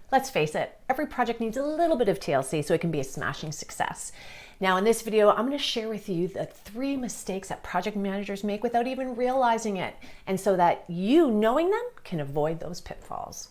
Let's face it, every project needs a little bit of TLC so it can be a smashing success. Now in this video, I'm going to share with you the 3 mistakes that project managers make without even realizing it, and so that you, knowing them, can avoid those pitfalls.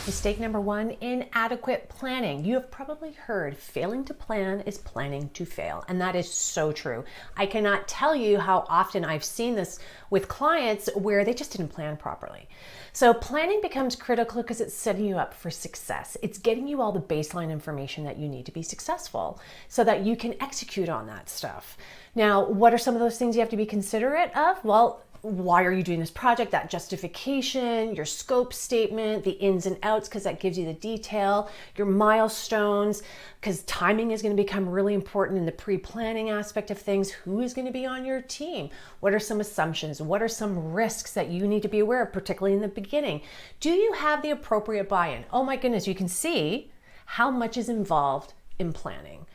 Mistake number 1, inadequate planning. You have probably heard failing to plan is planning to fail, and that is so true. I cannot tell you how often I've seen this with clients where they just didn't plan properly. So planning becomes critical because it's setting you up for success. It's getting you all the baseline information that you need to be successful so that you can execute on that stuff. Now, what are some of those things you have to be considerate of? Well, why are you doing this project? That justification, your scope statement, the ins and outs, because that gives you the detail, your milestones, because timing is going to become really important in the pre-planning aspect of things. Who is going to be on your team? What are some assumptions? What are some risks that you need to be aware of, particularly in the beginning? Do you have the appropriate buy-in? Oh my goodness, you can see how much is involved in planning.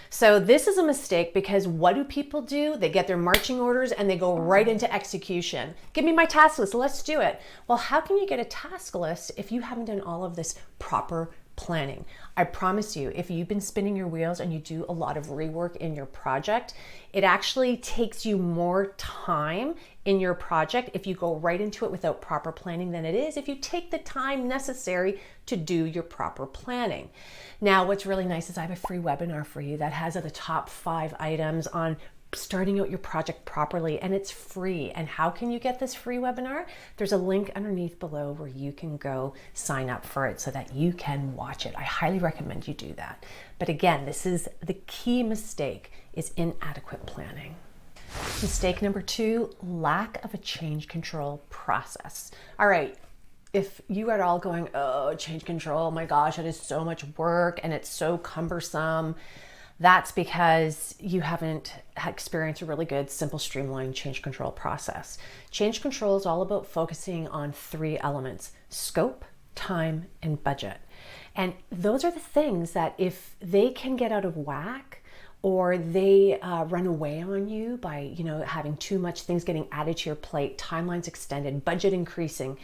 So this is a mistake because what do people do? They get their marching orders and they go right into execution. Give me my task list, let's do it. Well, how can you get a task list if you haven't done all of this proper planning? I promise you, if you've been spinning your wheels and you do a lot of rework in your project, it actually takes you more time in your project if you go right into it without proper planning than it is if you take the time necessary to do your proper planning. Now, what's really nice is I have a free webinar for you that has the top 5 items on starting out your project properly, and it's free. And how can you get this free webinar? There's a link underneath below where you can go sign up for it so that you can watch it. I highly recommend you do that. But again, this is the key mistake, is inadequate planning. Mistake number 2, lack of a change control process. All right. If you are all going, oh, change control, my gosh, it is so much work and it's so cumbersome, that's because you haven't experienced a really good, simple, streamlined change control process. Change control is all about focusing on 3 elements: scope, time, and budget. And those are the things that if they can get out of whack, or they run away on you by having too much things getting added to your plate, timelines extended, budget increasing,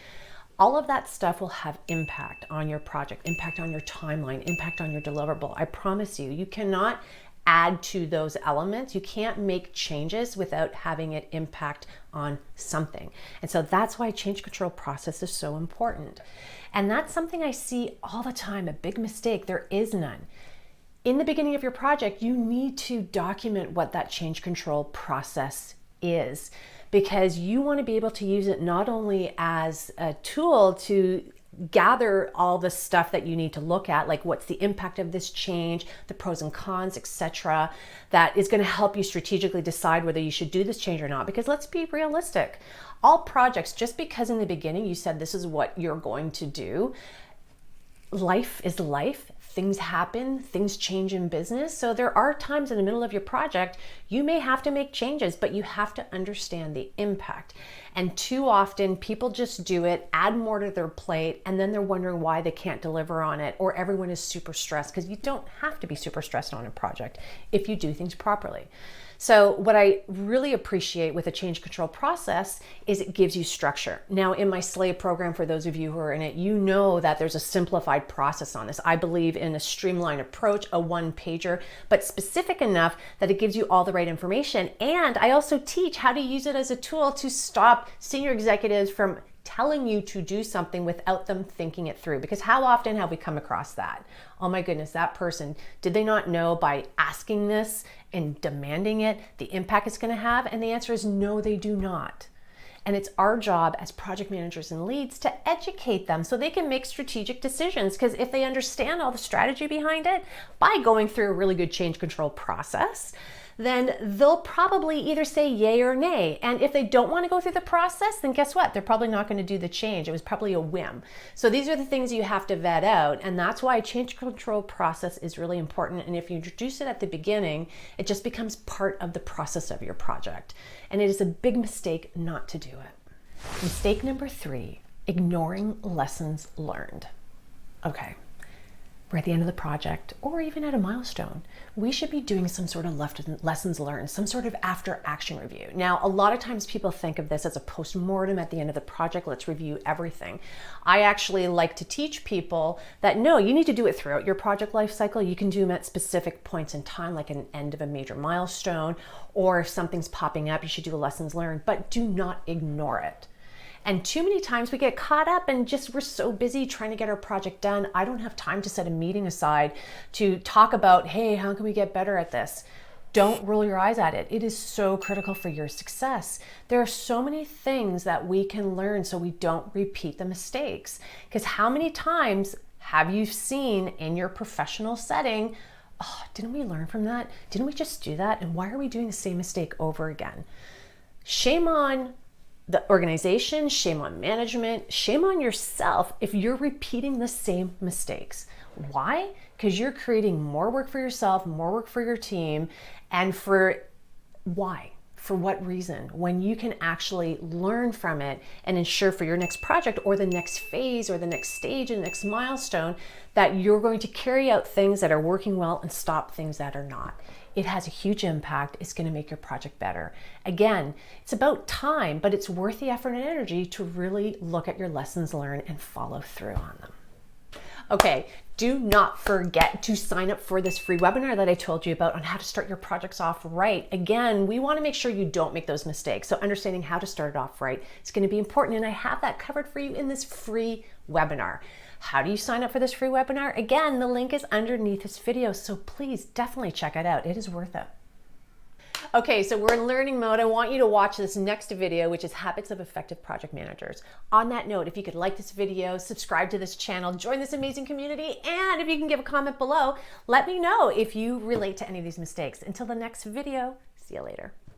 all of that stuff will have impact on your project, impact on your timeline, impact on your deliverable. I promise you, you cannot add to those elements. You can't make changes without having it impact on something. And so that's why change control process is so important. And that's something I see all the time, a big mistake. There is none. In the beginning of your project, you need to document what that change control process is, because you want to be able to use it not only as a tool to gather all the stuff that you need to look at, like what's the impact of this change, the pros and cons, etc., that is going to help you strategically decide whether you should do this change or not. Because let's be realistic, all projects, just because in the beginning you said this is what you're going to do, life is life. Things happen, things change in business. So there are times in the middle of your project, you may have to make changes, but you have to understand the impact. And too often people just do it, add more to their plate, and then they're wondering why they can't deliver on it, or everyone is super stressed, because you don't have to be super stressed on a project if you do things properly. So what I really appreciate with a change control process is it gives you structure. Now in my Slay program, for those of you who are in it, you know that there's a simplified process on this. I believe in a streamlined approach, a 1-pager, but specific enough that it gives you all the right information. And I also teach how to use it as a tool to stop senior executives from telling you to do something without them thinking it through. Because how often have we come across that? Oh my goodness, that person, did they not know by asking this and demanding it the impact it's going to have? And the answer is no, they do not. And it's our job as project managers and leads to educate them so they can make strategic decisions. Because if they understand all the strategy behind it by going through a really good change control process, then they'll probably either say yay or nay. And if they don't want to go through the process, then guess what? They're probably not going to do the change. It was probably a whim. So these are the things you have to vet out. And that's why change control process is really important. And if you introduce it at the beginning, it just becomes part of the process of your project. And it is a big mistake not to do it. Mistake number 3, ignoring lessons learned. Okay. we're at the end of the project, or even at a milestone, we should be doing some sort of lessons learned, some sort of after action review. Now, a lot of times people think of this as a post-mortem at the end of the project. Let's review everything. I actually like to teach people that no, you need to do it throughout your project life cycle. You can do them at specific points in time, like an end of a major milestone, or if something's popping up, you should do a lessons learned, but do not ignore it. And too many times we get caught up and just we're so busy trying to get our project done. I don't have time to set a meeting aside to talk about, hey, how can we get better at this? Don't roll your eyes at it. It is so critical for your success. There are so many things that we can learn so we don't repeat the mistakes. Because how many times have you seen in your professional setting, oh, didn't we learn from that? Didn't we just do that? And why are we doing the same mistake over again? Shame on the organization, shame on management, shame on yourself if you're repeating the same mistakes. Why? Because you're creating more work for yourself, more work for your team, and for why? For what reason? When you can actually learn from it and ensure for your next project or the next phase or the next stage and next milestone that you're going to carry out things that are working well and stop things that are not. It has a huge impact. It's going to make your project better. Again, it's about time, but it's worth the effort and energy to really look at your lessons learned and follow through on them. Okay, do not forget to sign up for this free webinar that I told you about on how to start your projects off right. Again, we want to make sure you don't make those mistakes. So understanding how to start it off right is going to be important, and I have that covered for you in this free webinar. How do you sign up for this free webinar? Again, the link is underneath this video, so please definitely check it out. It is worth it. Okay, so we're in learning mode. I want you to watch this next video, which is Habits of Effective Project Managers. On that note, if you could like this video, subscribe to this channel, join this amazing community, and if you can give a comment below, let me know if you relate to any of these mistakes. Until the next video, see you later.